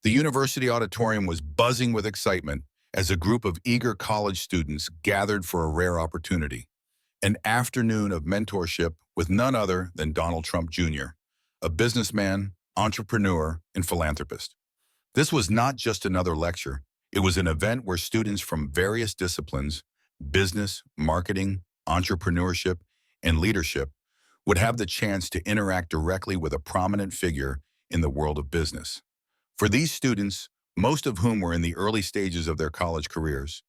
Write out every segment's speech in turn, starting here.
The university auditorium was buzzing with excitement as a group of eager college students gathered for a rare opportunity, an afternoon of mentorship with none other than Donald Trump Jr., a businessman, entrepreneur, and philanthropist. This was not just another lecture. It was an event where students from various disciplines, business, marketing, entrepreneurship, and leadership, would have the chance to interact directly with a prominent figure in the world of business. For these students, most of whom were in the early stages of their college careers,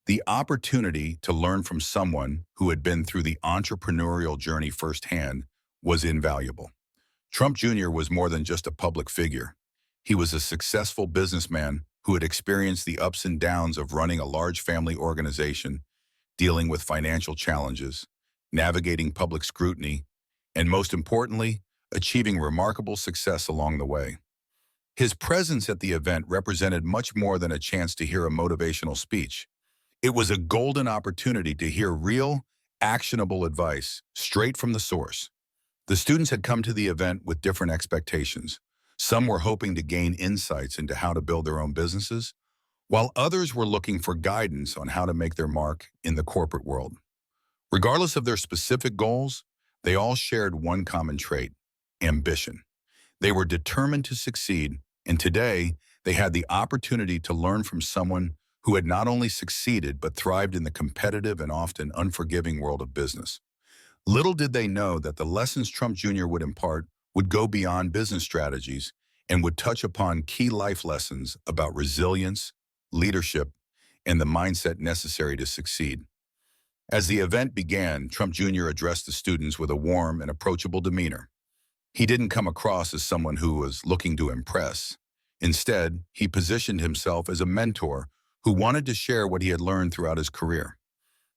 the opportunity to learn from someone who had been through the entrepreneurial journey firsthand was invaluable. Trump Jr. was more than just a public figure. He was a successful businessman who had experienced the ups and downs of running a large family organization, dealing with financial challenges, navigating public scrutiny, and most importantly, achieving remarkable success along the way. His presence at the event represented much more than a chance to hear a motivational speech. It was a golden opportunity to hear real, actionable advice straight from the source. The students had come to the event with different expectations. Some were hoping to gain insights into how to build their own businesses, while others were looking for guidance on how to make their mark in the corporate world. Regardless of their specific goals, they all shared one common trait: ambition. They were determined to succeed, and today they had the opportunity to learn from someone who had not only succeeded but thrived in the competitive and often unforgiving world of business. Little did they know that the lessons Trump Jr. would impart would go beyond business strategies and would touch upon key life lessons about resilience, leadership, and the mindset necessary to succeed. As the event began, Trump Jr. addressed the students with a warm and approachable demeanor. He didn't come across as someone who was looking to impress. Instead, he positioned himself as a mentor who wanted to share what he had learned throughout his career.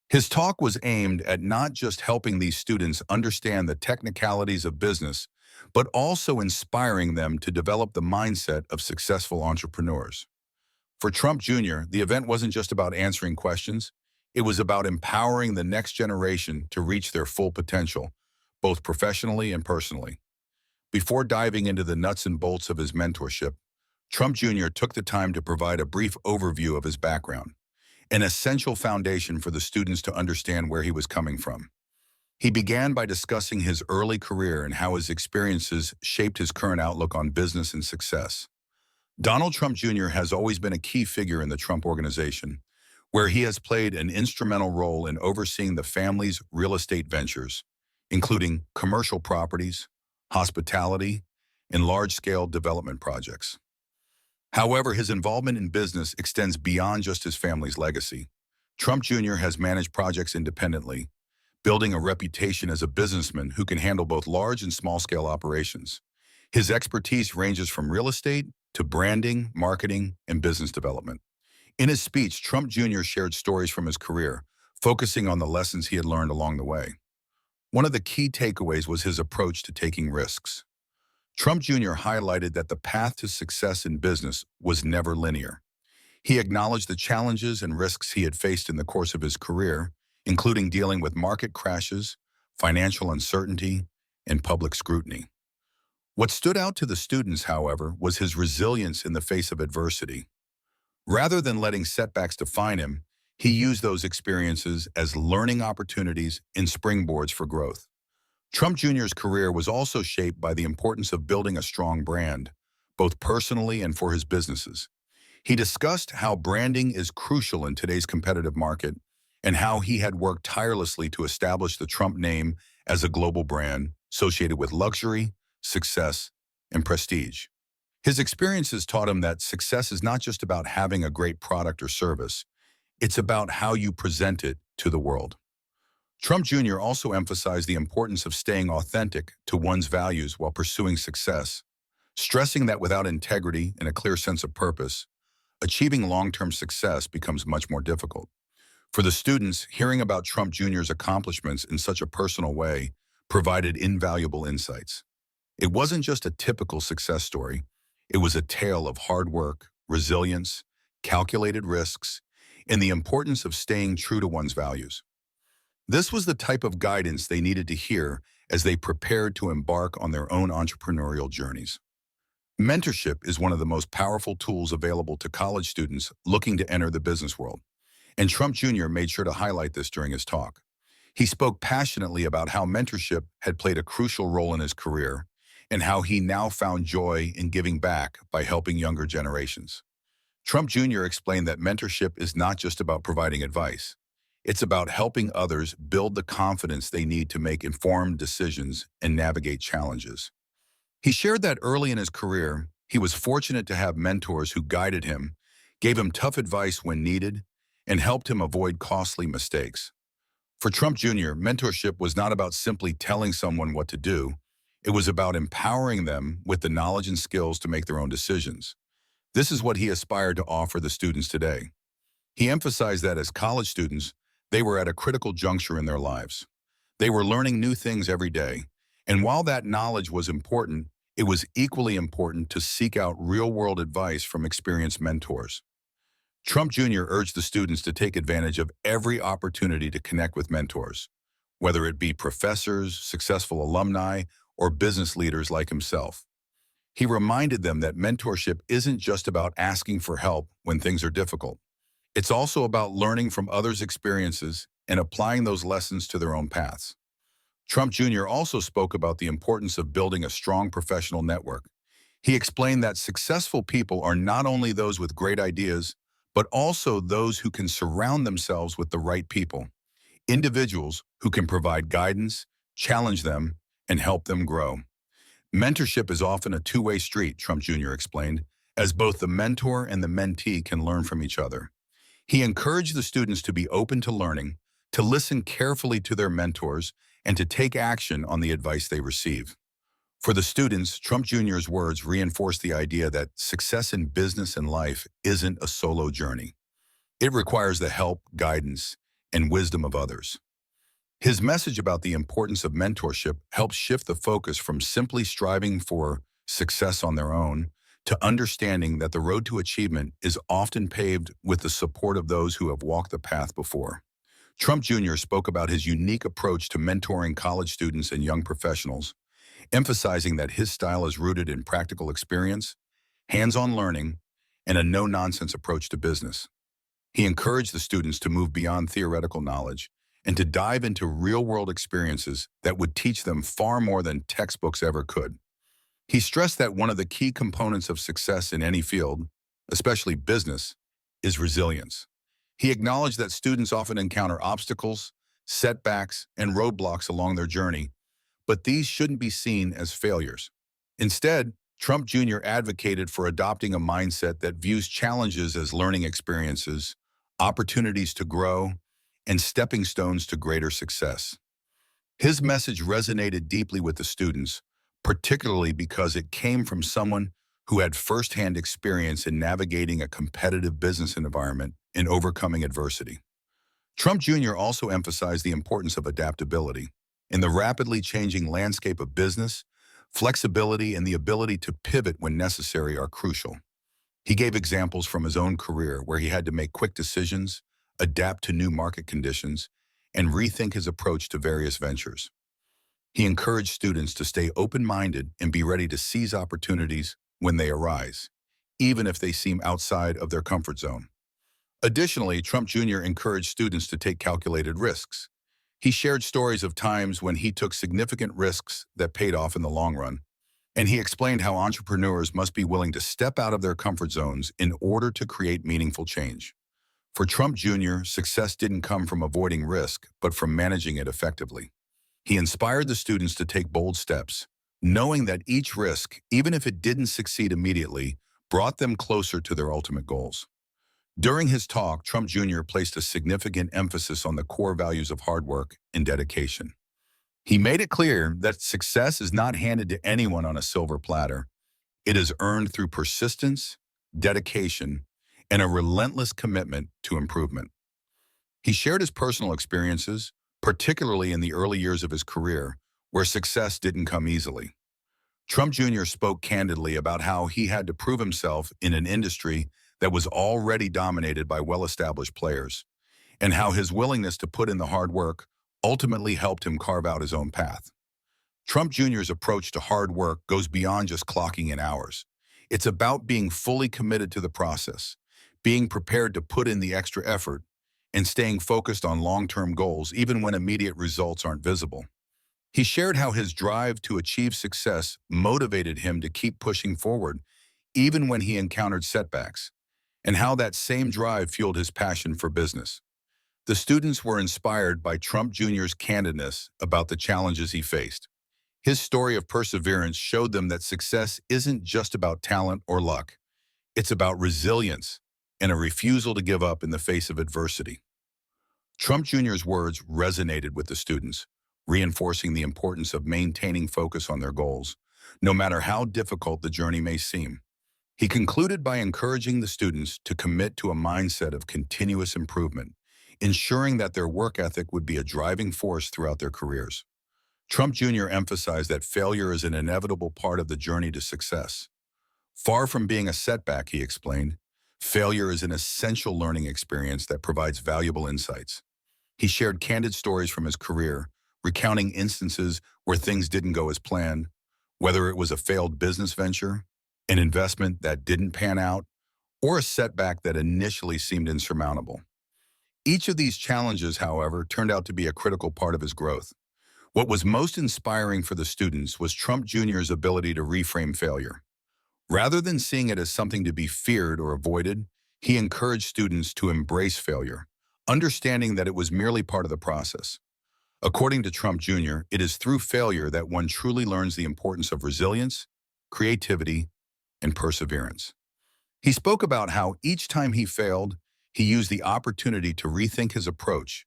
His talk was aimed at not just helping these students understand the technicalities of business, but also inspiring them to develop the mindset of successful entrepreneurs. For Trump Jr., the event wasn't just about answering questions. It was about empowering the next generation to reach their full potential, both professionally and personally. Before diving into the nuts and bolts of his mentorship, Trump Jr. took the time to provide a brief overview of his background, an essential foundation for the students to understand where he was coming from. He began by discussing his early career and how his experiences shaped his current outlook on business and success. Donald Trump Jr. has always been a key figure in the Trump Organization, where he has played an instrumental role in overseeing the family's real estate ventures, including commercial properties, hospitality, and large-scale development projects. However, his involvement in business extends beyond just his family's legacy. Trump Jr. has managed projects independently, building a reputation as a businessman who can handle both large and small-scale operations. His expertise ranges from real estate to branding, marketing, and business development. In his speech, Trump Jr. shared stories from his career, focusing on the lessons he had learned along the way. One of the key takeaways was his approach to taking risks. Trump Jr. highlighted that the path to success in business was never linear. He acknowledged the challenges and risks he had faced in the course of his career, including dealing with market crashes, financial uncertainty, and public scrutiny. What stood out to the students, however, was his resilience in the face of adversity. Rather than letting setbacks define him, he used those experiences as learning opportunities and springboards for growth. Trump Jr.'s career was also shaped by the importance of building a strong brand, both personally and for his businesses. He discussed how branding is crucial in today's competitive market and how he had worked tirelessly to establish the Trump name as a global brand associated with luxury, success, and prestige. His experiences taught him that success is not just about having a great product or service. It's about how you present it to the world. Trump Jr. also emphasized the importance of staying authentic to one's values while pursuing success, stressing that without integrity and a clear sense of purpose, achieving long-term success becomes much more difficult. For the students, hearing about Trump Jr.'s accomplishments in such a personal way provided invaluable insights. It wasn't just a typical success story. It was a tale of hard work, resilience, calculated risks, and the importance of staying true to one's values. This was the type of guidance they needed to hear as they prepared to embark on their own entrepreneurial journeys. Mentorship is one of the most powerful tools available to college students looking to enter the business world, and Trump Jr. made sure to highlight this during his talk. He spoke passionately about how mentorship had played a crucial role in his career and how he now found joy in giving back by helping younger generations. Trump Jr. explained that mentorship is not just about providing advice. It's about helping others build the confidence they need to make informed decisions and navigate challenges. He shared that early in his career, he was fortunate to have mentors who guided him, gave him tough advice when needed, and helped him avoid costly mistakes. For Trump Jr., mentorship was not about simply telling someone what to do. It was about empowering them with the knowledge and skills to make their own decisions. This is what he aspired to offer the students today. He emphasized that as college students, they were at a critical juncture in their lives. They were learning new things every day, and while that knowledge was important, it was equally important to seek out real-world advice from experienced mentors. Trump Jr. urged the students to take advantage of every opportunity to connect with mentors, whether it be professors, successful alumni, or business leaders like himself. He reminded them that mentorship isn't just about asking for help when things are difficult. It's also about learning from others' experiences and applying those lessons to their own paths. Trump Jr. also spoke about the importance of building a strong professional network. He explained that successful people are not only those with great ideas, but also those who can surround themselves with the right people, individuals who can provide guidance, challenge them, and help them grow. Mentorship is often a two-way street, Trump Jr. explained, as both the mentor and the mentee can learn from each other. He encouraged the students to be open to learning, to listen carefully to their mentors, and to take action on the advice they receive. For the students, Trump Jr.'s words reinforced the idea that success in business and life isn't a solo journey. It requires the help, guidance, and wisdom of others. His message about the importance of mentorship helps shift the focus from simply striving for success on their own to understanding that the road to achievement is often paved with the support of those who have walked the path before. Trump Jr. spoke about his unique approach to mentoring college students and young professionals, emphasizing that his style is rooted in practical experience, hands-on learning, and a no-nonsense approach to business. He encouraged the students to move beyond theoretical knowledge and to dive into real-world experiences that would teach them far more than textbooks ever could. He stressed that one of the key components of success in any field, especially business, is resilience. He acknowledged that students often encounter obstacles, setbacks, and roadblocks along their journey, but these shouldn't be seen as failures. Instead, Trump Jr. advocated for adopting a mindset that views challenges as learning experiences, opportunities to grow, and stepping stones to greater success. His message resonated deeply with the students, particularly because it came from someone who had firsthand experience in navigating a competitive business environment and overcoming adversity. Trump Jr. also emphasized the importance of adaptability. In the rapidly changing landscape of business, flexibility and the ability to pivot when necessary are crucial. He gave examples from his own career where he had to make quick decisions, adapt to new market conditions, and rethink his approach to various ventures. He encouraged students to stay open-minded and be ready to seize opportunities when they arise, even if they seem outside of their comfort zone. Additionally, Trump Jr. encouraged students to take calculated risks. He shared stories of times when he took significant risks that paid off in the long run, and he explained how entrepreneurs must be willing to step out of their comfort zones in order to create meaningful change. For Trump Jr., success didn't come from avoiding risk, but from managing it effectively. He inspired the students to take bold steps, knowing that each risk, even if it didn't succeed immediately, brought them closer to their ultimate goals. During his talk, Trump Jr. placed a significant emphasis on the core values of hard work and dedication. He made it clear that success is not handed to anyone on a silver platter. It is earned through persistence, dedication, and a relentless commitment to improvement. He shared his personal experiences, particularly in the early years of his career, where success didn't come easily. Trump Jr. spoke candidly about how he had to prove himself in an industry that was already dominated by well-established players, and how his willingness to put in the hard work ultimately helped him carve out his own path. Trump Jr.'s approach to hard work goes beyond just clocking in hours. It's about being fully committed to the process, being prepared to put in the extra effort, and staying focused on long-term goals even when immediate results aren't visible. He shared how his drive to achieve success motivated him to keep pushing forward even when he encountered setbacks, and how that same drive fueled his passion for business. The students were inspired by Trump Jr.'s candidness about the challenges he faced. His story of perseverance showed them that success isn't just about talent or luck. It's about resilience and a refusal to give up in the face of adversity. Trump Jr.'s words resonated with the students, reinforcing the importance of maintaining focus on their goals, no matter how difficult the journey may seem. He concluded by encouraging the students to commit to a mindset of continuous improvement, ensuring that their work ethic would be a driving force throughout their careers. Trump Jr. emphasized that failure is an inevitable part of the journey to success. Far from being a setback, he explained, failure is an essential learning experience that provides valuable insights. He shared candid stories from his career, recounting instances where things didn't go as planned, whether it was a failed business venture, an investment that didn't pan out, or a setback that initially seemed insurmountable. Each of these challenges, however, turned out to be a critical part of his growth. What was most inspiring for the students was Trump Jr.'s ability to reframe failure. Rather than seeing it as something to be feared or avoided, he encouraged students to embrace failure, understanding that it was merely part of the process. According to Trump Jr., it is through failure that one truly learns the importance of resilience, creativity, and perseverance. He spoke about how each time he failed, he used the opportunity to rethink his approach,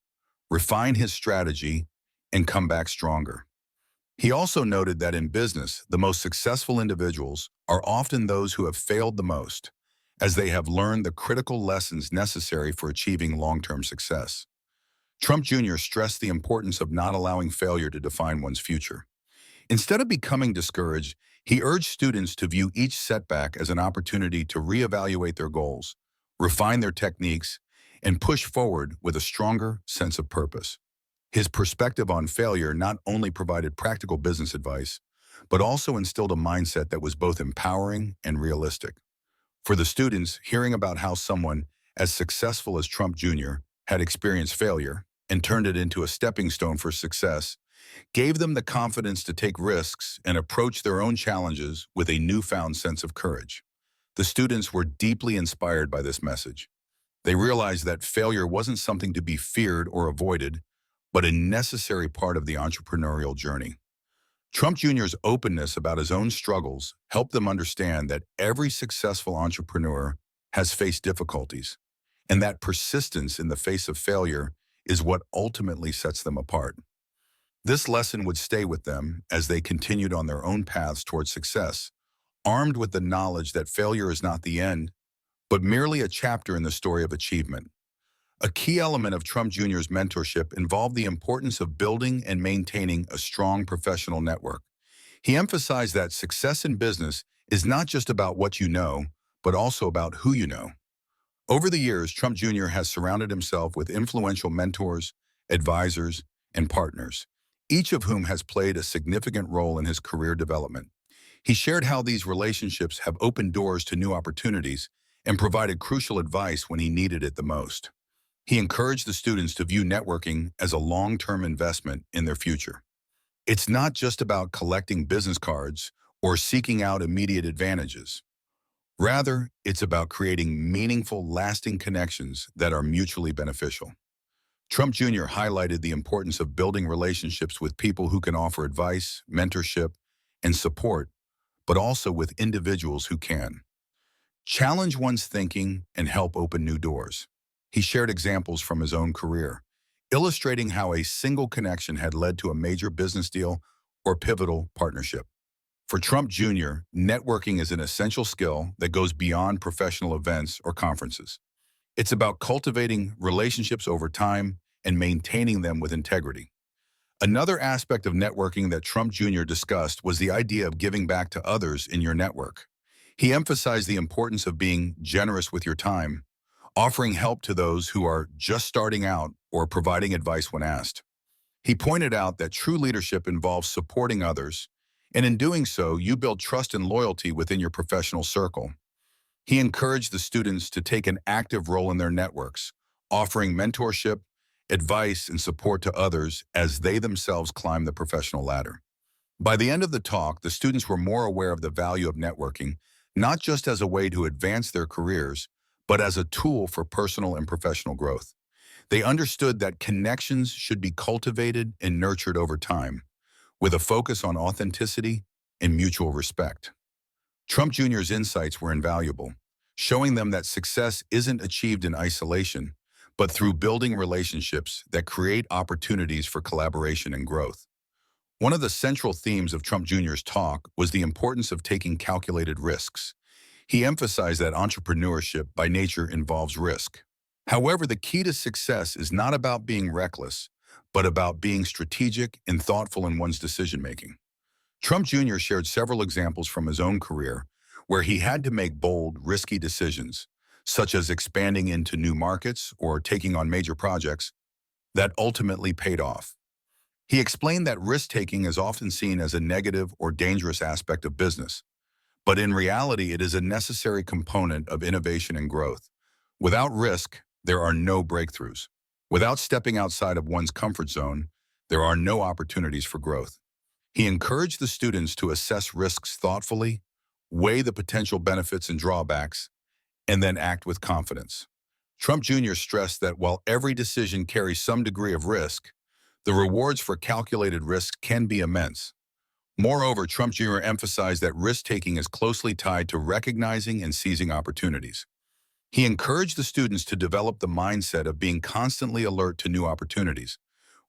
refine his strategy, and come back stronger. He also noted that in business, the most successful individuals are often those who have failed the most, as they have learned the critical lessons necessary for achieving long-term success. Trump Jr. stressed the importance of not allowing failure to define one's future. Instead of becoming discouraged, he urged students to view each setback as an opportunity to reevaluate their goals, refine their techniques, and push forward with a stronger sense of purpose. His perspective on failure not only provided practical business advice, but also instilled a mindset that was both empowering and realistic. For the students, hearing about how someone as successful as Trump Jr. had experienced failure and turned it into a stepping stone for success gave them the confidence to take risks and approach their own challenges with a newfound sense of courage. The students were deeply inspired by this message. They realized that failure wasn't something to be feared or avoided, but a necessary part of the entrepreneurial journey. Trump Jr.'s openness about his own struggles helped them understand that every successful entrepreneur has faced difficulties, and that persistence in the face of failure is what ultimately sets them apart. This lesson would stay with them as they continued on their own paths towards success, armed with the knowledge that failure is not the end, but merely a chapter in the story of achievement. A key element of Trump Jr.'s mentorship involved the importance of building and maintaining a strong professional network. He emphasized that success in business is not just about what you know, but also about who you know. Over the years, Trump Jr. has surrounded himself with influential mentors, advisors, and partners, each of whom has played a significant role in his career development. He shared how these relationships have opened doors to new opportunities and provided crucial advice when he needed it the most. He encouraged the students to view networking as a long-term investment in their future. It's not just about collecting business cards or seeking out immediate advantages. Rather, it's about creating meaningful, lasting connections that are mutually beneficial. Trump Jr. highlighted the importance of building relationships with people who can offer advice, mentorship, and support, but also with individuals who can challenge one's thinking and help open new doors. He shared examples from his own career, illustrating how a single connection had led to a major business deal or pivotal partnership. For Trump Jr., networking is an essential skill that goes beyond professional events or conferences. It's about cultivating relationships over time and maintaining them with integrity. Another aspect of networking that Trump Jr. discussed was the idea of giving back to others in your network. He emphasized the importance of being generous with your time, offering help to those who are just starting out or providing advice when asked. He pointed out that true leadership involves supporting others, And in doing so, you build trust and loyalty within your professional circle. He encouraged the students to take an active role in their networks, offering mentorship, advice, and support to others as they themselves climb the professional ladder. By the end of the talk, the students were more aware of the value of networking, not just as a way to advance their careers, but as a tool for personal and professional growth. They understood that connections should be cultivated and nurtured over time, with a focus on authenticity and mutual respect. Trump Jr.'s insights were invaluable, showing them that success isn't achieved in isolation, but through building relationships that create opportunities for collaboration and growth. One of the central themes of Trump Jr.'s talk was the importance of taking calculated risks. He emphasized that entrepreneurship by nature involves risk. However, the key to success is not about being reckless, but about being strategic and thoughtful in one's decision-making. Trump Jr. shared several examples from his own career where he had to make bold, risky decisions, such as expanding into new markets or taking on major projects, that ultimately paid off. He explained that risk-taking is often seen as a negative or dangerous aspect of business, but in reality, it is a necessary component of innovation and growth. Without risk, there are no breakthroughs. Without stepping outside of one's comfort zone, there are no opportunities for growth. He encouraged the students to assess risks thoughtfully, weigh the potential benefits and drawbacks, and then act with confidence. Trump Jr. stressed that while every decision carries some degree of risk, the rewards for calculated risks can be immense. Moreover, Trump Jr. emphasized that risk-taking is closely tied to recognizing and seizing opportunities. He encouraged the students to develop the mindset of being constantly alert to new opportunities,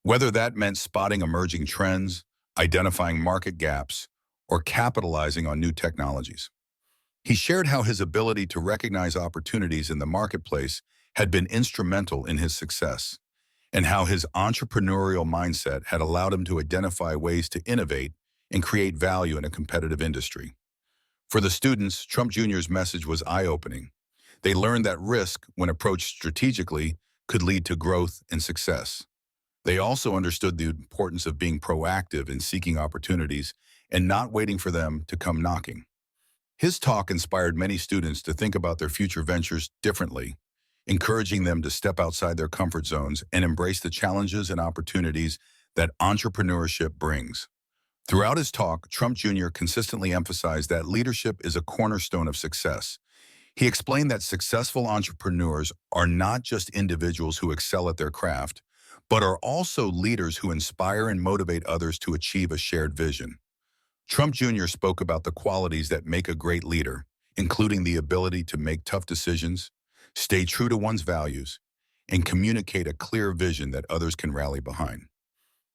whether that meant spotting emerging trends, identifying market gaps, or capitalizing on new technologies. He shared how his ability to recognize opportunities in the marketplace had been instrumental in his success, and how his entrepreneurial mindset had allowed him to identify ways to innovate and create value in a competitive industry. For the students, Trump Jr.'s message was eye-opening. They learned that risk, when approached strategically, could lead to growth and success. They also understood the importance of being proactive in seeking opportunities and not waiting for them to come knocking. His talk inspired many students to think about their future ventures differently, encouraging them to step outside their comfort zones and embrace the challenges and opportunities that entrepreneurship brings. Throughout his talk, Trump Jr. consistently emphasized that leadership is a cornerstone of success. He explained that successful entrepreneurs are not just individuals who excel at their craft, but are also leaders who inspire and motivate others to achieve a shared vision. Trump Jr. spoke about the qualities that make a great leader, including the ability to make tough decisions, stay true to one's values, and communicate a clear vision that others can rally behind.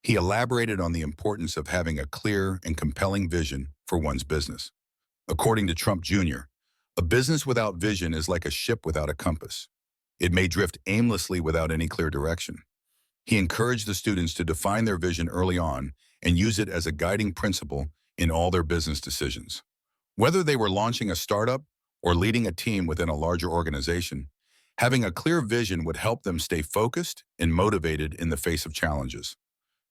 He elaborated on the importance of having a clear and compelling vision for one's business. According to Trump Jr., a business without vision is like a ship without a compass. It may drift aimlessly without any clear direction. He encouraged the students to define their vision early on and use it as a guiding principle in all their business decisions. Whether they were launching a startup or leading a team within a larger organization, having a clear vision would help them stay focused and motivated in the face of challenges.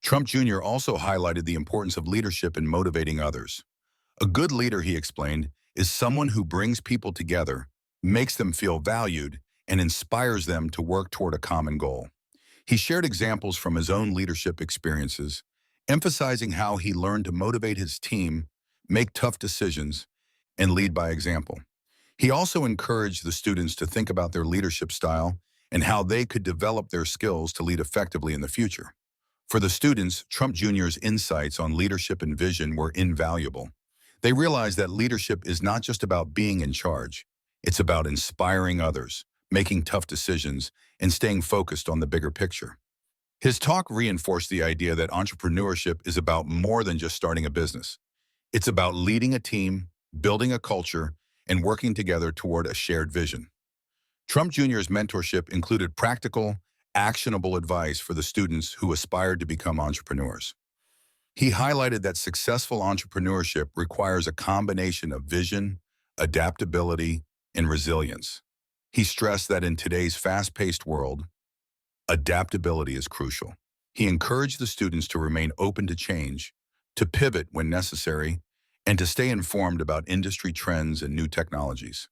Trump Jr. also highlighted the importance of leadership in motivating others. A good leader, he explained, is someone who brings people together, makes them feel valued, and inspires them to work toward a common goal. He shared examples from his own leadership experiences, emphasizing how he learned to motivate his team, make tough decisions, and lead by example. He also encouraged the students to think about their leadership style and how they could develop their skills to lead effectively in the future. For the students, Trump Jr.'s insights on leadership and vision were invaluable. They realized that leadership is not just about being in charge. It's about inspiring others, making tough decisions, and staying focused on the bigger picture. His talk reinforced the idea that entrepreneurship is about more than just starting a business. It's about leading a team, building a culture, and working together toward a shared vision. Trump Jr.'s mentorship included practical, actionable advice for the students who aspired to become entrepreneurs. He highlighted that successful entrepreneurship requires a combination of vision, adaptability, and resilience. He stressed that in today's fast-paced world, adaptability is crucial. He encouraged the students to remain open to change, to pivot when necessary, and to stay informed about industry trends and new technologies.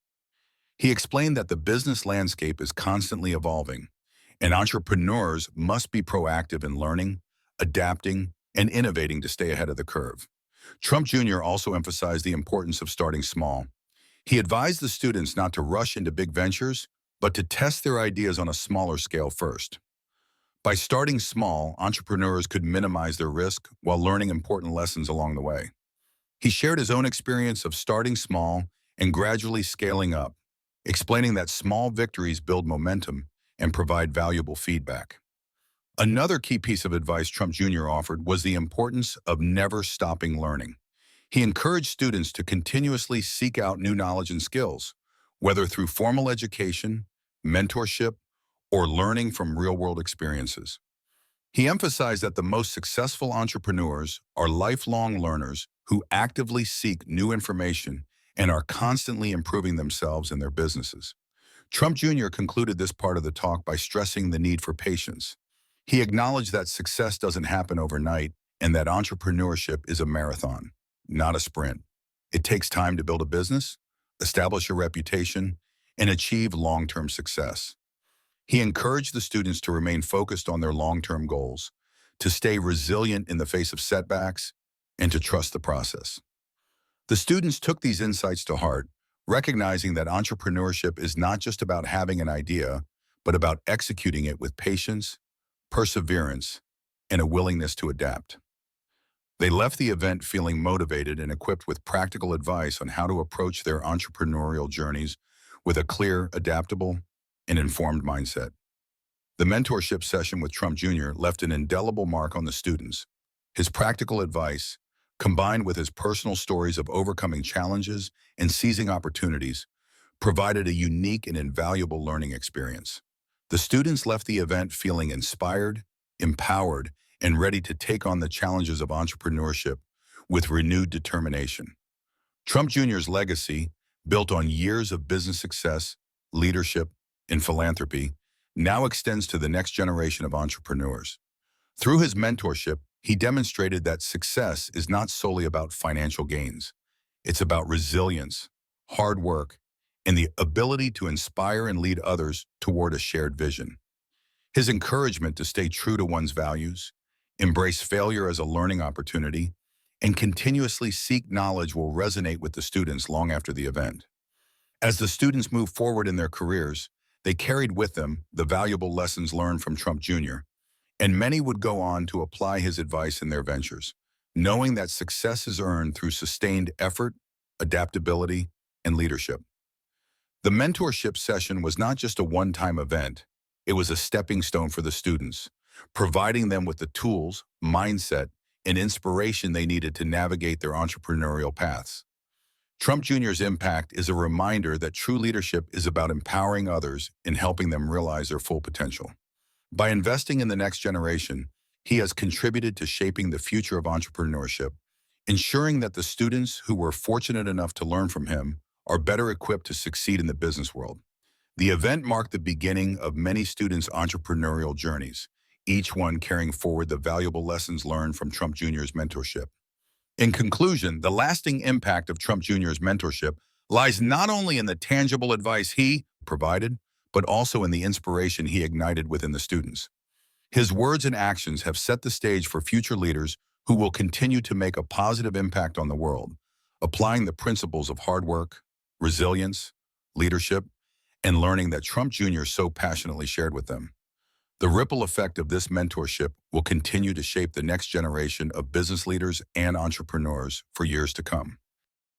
He explained that the business landscape is constantly evolving, and entrepreneurs must be proactive in learning, adapting, and innovating to stay ahead of the curve. Trump Jr. also emphasized the importance of starting small. He advised the students not to rush into big ventures, but to test their ideas on a smaller scale first. By starting small, entrepreneurs could minimize their risk while learning important lessons along the way. He shared his own experience of starting small and gradually scaling up, explaining that small victories build momentum and provide valuable feedback. Another key piece of advice Trump Jr. offered was the importance of never stopping learning. He encouraged students to continuously seek out new knowledge and skills, whether through formal education, mentorship, or learning from real-world experiences. He emphasized that the most successful entrepreneurs are lifelong learners who actively seek new information and are constantly improving themselves and their businesses. Trump Jr. concluded this part of the talk by stressing the need for patience. He acknowledged that success doesn't happen overnight and that entrepreneurship is a marathon, not a sprint. It takes time to build a business, establish a reputation, and achieve long-term success. He encouraged the students to remain focused on their long-term goals, to stay resilient in the face of setbacks, and to trust the process. The students took these insights to heart, recognizing that entrepreneurship is not just about having an idea, but about executing it with patience, perseverance, and a willingness to adapt. They left the event feeling motivated and equipped with practical advice on how to approach their entrepreneurial journeys with a clear, adaptable, and informed mindset. The mentorship session with Trump Jr. left an indelible mark on the students. His practical advice, combined with his personal stories of overcoming challenges and seizing opportunities, provided a unique and invaluable learning experience. The students left the event feeling inspired, empowered, and ready to take on the challenges of entrepreneurship with renewed determination. Trump Jr.'s legacy, built on years of business success, leadership, and philanthropy, now extends to the next generation of entrepreneurs. Through his mentorship, he demonstrated that success is not solely about financial gains. It's about resilience, hard work, and the ability to inspire and lead others toward a shared vision. His encouragement to stay true to one's values, embrace failure as a learning opportunity, and continuously seek knowledge will resonate with the students long after the event. As the students move forward in their careers, they carried with them the valuable lessons learned from Trump Jr., and many would go on to apply his advice in their ventures, knowing that success is earned through sustained effort, adaptability, and leadership. The mentorship session was not just a one-time event, it was a stepping stone for the students, providing them with the tools, mindset, and inspiration they needed to navigate their entrepreneurial paths. Trump Jr.'s impact is a reminder that true leadership is about empowering others and helping them realize their full potential. By investing in the next generation, he has contributed to shaping the future of entrepreneurship, ensuring that the students who were fortunate enough to learn from him are better equipped to succeed in the business world. The event marked the beginning of many students' entrepreneurial journeys, each one carrying forward the valuable lessons learned from Trump Jr.'s mentorship. In conclusion, the lasting impact of Trump Jr.'s mentorship lies not only in the tangible advice he provided, but also in the inspiration he ignited within the students. His words and actions have set the stage for future leaders who will continue to make a positive impact on the world, applying the principles of hard work, resilience, leadership, and learning that Trump Jr. so passionately shared with them. The ripple effect of this mentorship will continue to shape the next generation of business leaders and entrepreneurs for years to come.